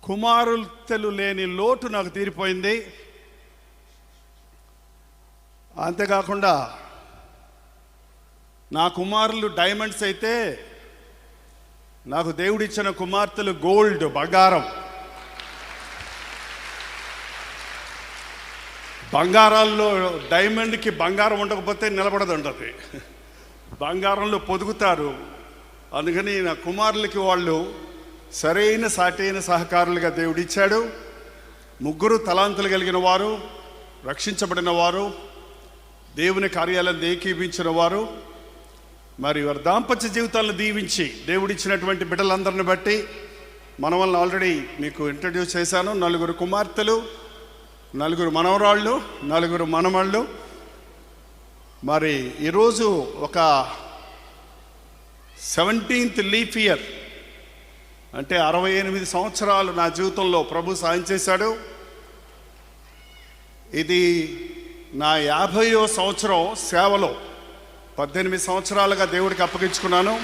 కుమారులు లేని లోటు నాకు తీరిపోయింది. అంతేకాకుండా నా కుమారులు డైమండ్స్ అయితే నాకు దేవుడిచ్చిన కుమార్తెలు గోల్డ్, బంగారం. బంగారాల్లో డైమండ్కి బంగారం ఉండకపోతే నిలబడదంటది, బంగారంలో పొదుగుతారు. అందుకని నా కుమారులకి వాళ్ళు సరైన సాటైన సహకారులుగా దేవుడిచ్చాడు. ముగ్గురు తలాంతులు కలిగిన వారు, రక్షించబడిన వారు, దేవుని కార్యాలను ఏకీభించిన వారు. మరి వారి దాంపత్య జీవితాలను దీవించి దేవుడిచ్చినటువంటి బిడ్డలందరిని బట్టి మన వల్ల ఆల్రెడీ మీకు ఇంట్రడ్యూస్ చేశాను. 4 కుమార్తెలు, 4 మనవరాళ్ళు, 4 మనమళ్ళు. మరి ఈరోజు ఒక 17th లీఫ్ ఇయర్, అంటే 68 సంవత్సరాలు నా జీవితంలో ప్రభు సాయం చేశాడు. ఇది నా 50వ సంవత్సరం సేవలో. 18 సంవత్సరాలుగా దేవుడికి అప్పగించుకున్నాను.